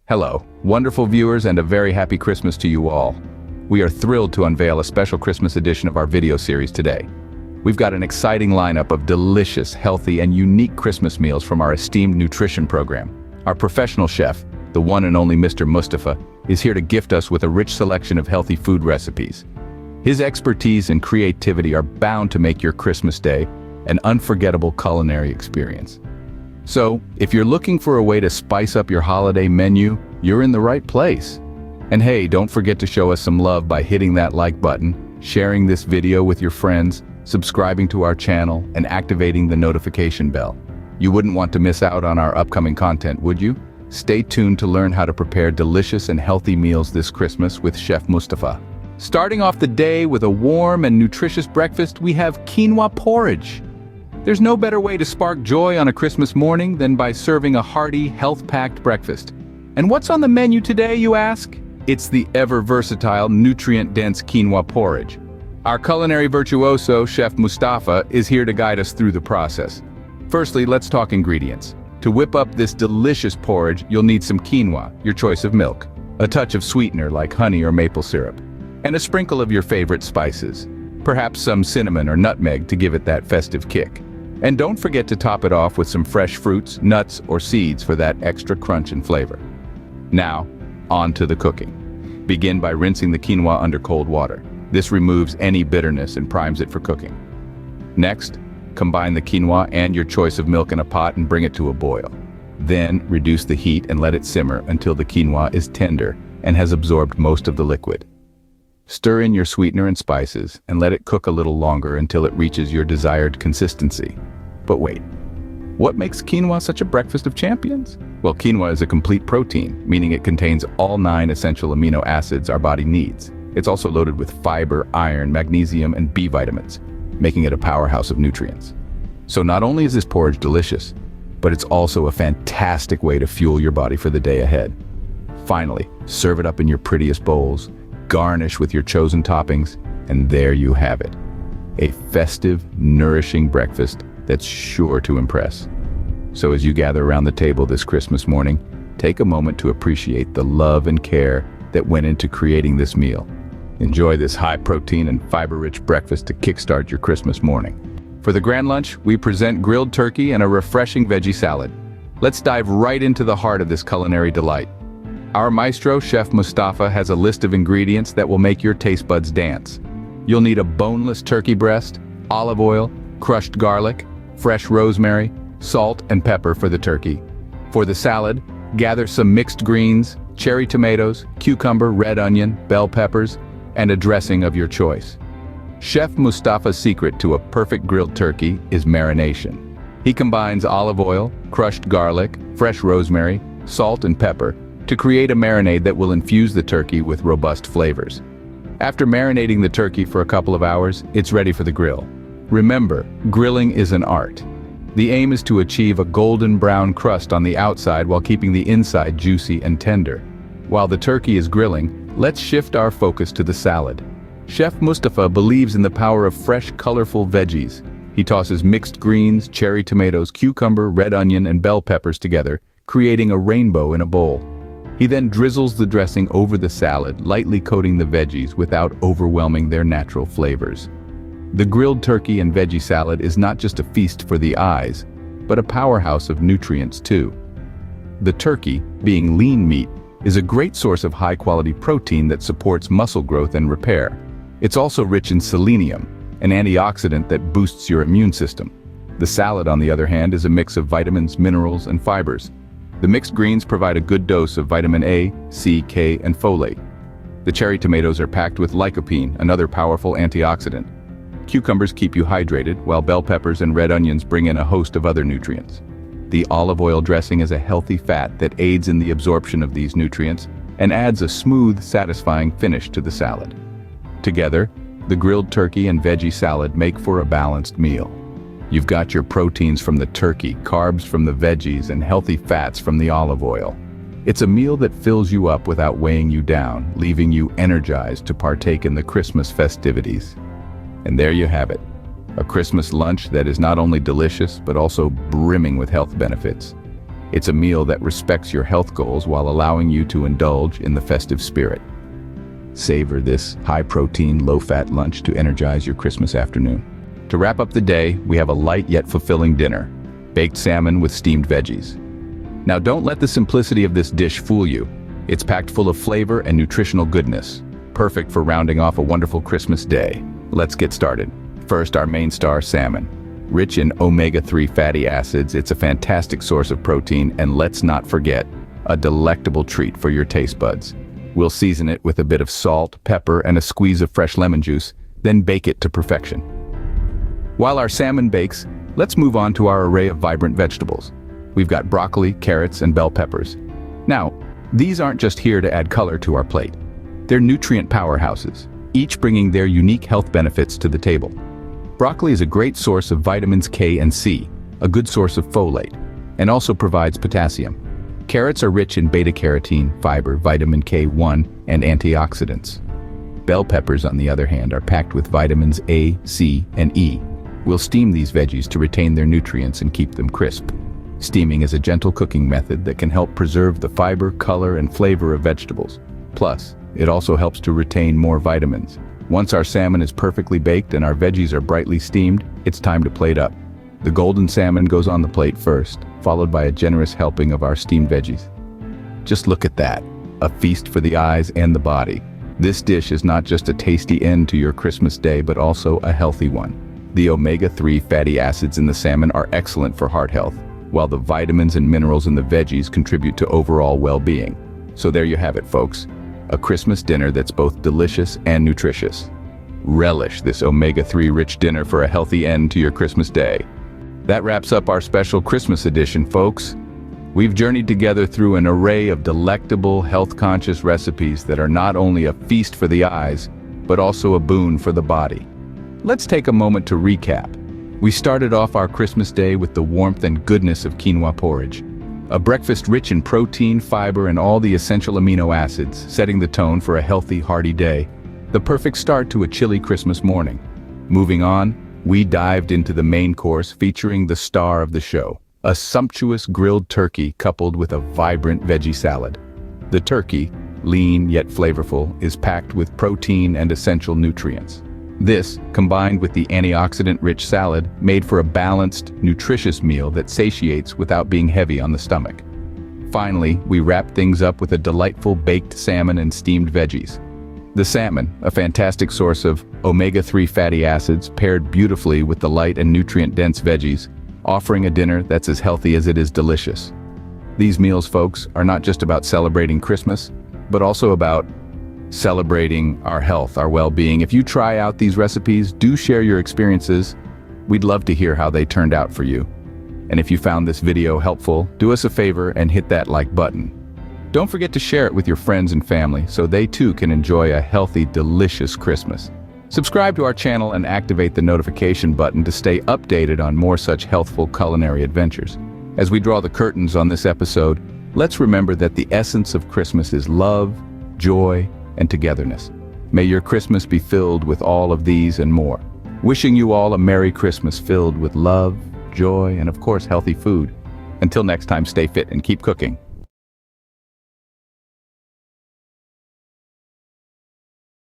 Hello, wonderful viewers, and a very happy Christmas to you all. We are thrilled to unveil a special Christmas edition of our video series today. We've got an exciting lineup of delicious, healthy, and unique Christmas meals from our esteemed nutrition program. Our professional chef, the one and only Mr. Mustafa, is here to gift us with a rich selection of healthy food recipes. His expertise and creativity are bound to make your Christmas day an unforgettable culinary experience. So, if you're looking for a way to spice up your holiday menu, you're in the right place. And hey, don't forget to show us some love by hitting that like button, sharing this video with your friends, subscribing to our channel, and activating the notification bell. You wouldn't want to miss out on our upcoming content, would you? Stay tuned to learn how to prepare delicious and healthy meals this Christmas with Chef Mustafa. Starting off the day with a warm and nutritious breakfast, we have quinoa porridge. There's no better way to spark joy on a Christmas morning than by serving a hearty, health-packed breakfast. And what's on the menu today, you ask? It's the ever-versatile, nutrient-dense quinoa porridge. Our culinary virtuoso, Chef Mustafa, is here to guide us through the process. Firstly, let's talk ingredients. To whip up this delicious porridge, you'll need some quinoa, your choice of milk, a touch of sweetener like honey or maple syrup, and a sprinkle of your favorite spices, perhaps some cinnamon or nutmeg to give it that festive kick. And don't forget to top it off with some fresh fruits, nuts, or seeds for that extra crunch and flavor. Now, on to the cooking. Begin by rinsing the quinoa under cold water. This removes any bitterness and primes it for cooking. Next, combine the quinoa and your choice of milk in a pot and bring it to a boil. Then, reduce the heat and let it simmer until the quinoa is tender and has absorbed most of the liquid. Stir in your sweetener and spices and let it cook a little longer until it reaches your desired consistency. But wait, what makes quinoa such a breakfast of champions? Well, quinoa is a complete protein, meaning it contains all 9 essential amino acids our body needs. It's also loaded with fiber, iron, magnesium, and B vitamins, making it a powerhouse of nutrients. So not only is this porridge delicious, but it's also a fantastic way to fuel your body for the day ahead. Finally, serve it up in your prettiest bowls, garnish with your chosen toppings, and there you have it. A festive, nourishing breakfast that's sure to impress. So as you gather around the table this Christmas morning, take a moment to appreciate the love and care that went into creating this meal. Enjoy this high-protein and fiber-rich breakfast to kickstart your Christmas morning. For the grand lunch, we present grilled turkey and a refreshing veggie salad. Let's dive right into the heart of this culinary delight. Our maestro, Chef Mustafa, has a list of ingredients that will make your taste buds dance. You'll need a boneless turkey breast, olive oil, crushed garlic, fresh rosemary, salt and pepper for the turkey. For the salad, gather some mixed greens, cherry tomatoes, cucumber, red onion, bell peppers, and a dressing of your choice. Chef Mustafa's secret to a perfect grilled turkey is marination. He combines olive oil, crushed garlic, fresh rosemary, salt and pepper to create a marinade that will infuse the turkey with robust flavors. After marinating the turkey for a couple of hours, it's ready for the grill. Remember, grilling is an art. The aim is to achieve a golden brown crust on the outside while keeping the inside juicy and tender. While the turkey is grilling, let's shift our focus to the salad. Chef Mustafa believes in the power of fresh, colorful veggies. He tosses mixed greens, cherry tomatoes, cucumber, red onion, and bell peppers together, creating a rainbow in a bowl. He then drizzles the dressing over the salad, lightly coating the veggies without overwhelming their natural flavors. The grilled turkey and veggie salad is not just a feast for the eyes, but a powerhouse of nutrients too. The turkey, being lean meat, is a great source of high-quality protein that supports muscle growth and repair. It's also rich in selenium, an antioxidant that boosts your immune system. The salad, on the other hand, is a mix of vitamins, minerals, and fibers. The mixed greens provide a good dose of vitamin A, C, K, and folate. The cherry tomatoes are packed with lycopene, another powerful antioxidant. Cucumbers keep you hydrated, while bell peppers and red onions bring in a host of other nutrients. The olive oil dressing is a healthy fat that aids in the absorption of these nutrients and adds a smooth, satisfying finish to the salad. Together, the grilled turkey and veggie salad make for a balanced meal. You've got your proteins from the turkey, carbs from the veggies, and healthy fats from the olive oil. It's a meal that fills you up without weighing you down, leaving you energized to partake in the Christmas festivities. And there you have it, a Christmas lunch that is not only delicious, but also brimming with health benefits. It's a meal that respects your health goals while allowing you to indulge in the festive spirit. Savor this high-protein, low-fat lunch to energize your Christmas afternoon. To wrap up the day, we have a light yet fulfilling dinner: baked salmon with steamed veggies. Now don't let the simplicity of this dish fool you. It's packed full of flavor and nutritional goodness, perfect for rounding off a wonderful Christmas day. Let's get started. First, our main star, salmon. Rich in omega-3 fatty acids, it's a fantastic source of protein, and let's not forget, a delectable treat for your taste buds. We'll season it with a bit of salt, pepper, and a squeeze of fresh lemon juice, then bake it to perfection. While our salmon bakes, let's move on to our array of vibrant vegetables. We've got broccoli, carrots, and bell peppers. Now, these aren't just here to add color to our plate. They're nutrient powerhouses, each bringing their unique health benefits to the table. Broccoli is a great source of vitamins K and C, a good source of folate, and also provides potassium. Carrots are rich in beta-carotene, fiber, vitamin K1, and antioxidants. Bell peppers, on the other hand, are packed with vitamins A, C, and E. We'll steam these veggies to retain their nutrients and keep them crisp. Steaming is a gentle cooking method that can help preserve the fiber, color, and flavor of vegetables. Plus, it also helps to retain more vitamins. Once our salmon is perfectly baked and our veggies are brightly steamed, it's time to plate up. The golden salmon goes on the plate first, followed by a generous helping of our steamed veggies. Just look at that, a feast for the eyes and the body. This dish is not just a tasty end to your Christmas day, but also a healthy one. The omega-3 fatty acids in the salmon are excellent for heart health, while the vitamins and minerals in the veggies contribute to overall well-being. So there you have it, folks. A Christmas dinner that's both delicious and nutritious. Relish this omega-3 rich dinner for a healthy end to your Christmas day. That wraps up our special Christmas edition, folks. We've journeyed together through an array of delectable, health-conscious recipes that are not only a feast for the eyes, but also a boon for the body. Let's take a moment to recap. We started off our Christmas day with the warmth and goodness of quinoa porridge. A breakfast rich in protein, fiber, and all the essential amino acids, setting the tone for a healthy, hearty day. The perfect start to a chilly Christmas morning. Moving on, we dived into the main course featuring the star of the show, a sumptuous grilled turkey coupled with a vibrant veggie salad. The turkey, lean yet flavorful, is packed with protein and essential nutrients. This, combined with the antioxidant-rich salad, made for a balanced, nutritious meal that satiates without being heavy on the stomach. Finally, we wrapped things up with a delightful baked salmon and steamed veggies. The salmon, a fantastic source of omega-3 fatty acids, paired beautifully with the light and nutrient-dense veggies, offering a dinner that's as healthy as it is delicious. These meals, folks, are not just about celebrating Christmas, but also about celebrating our health, our well-being. If you try out these recipes, do share your experiences. We'd love to hear how they turned out for you. And if you found this video helpful, do us a favor and hit that like button. Don't forget to share it with your friends and family so they too can enjoy a healthy, delicious Christmas. Subscribe to our channel and activate the notification button to stay updated on more such healthful culinary adventures. As we draw the curtains on this episode, let's remember that the essence of Christmas is love, joy, and togetherness. May your Christmas be filled with all of these and more. Wishing you all a Merry Christmas filled with love, joy, and of course, healthy food. Until next time, stay fit and keep cooking.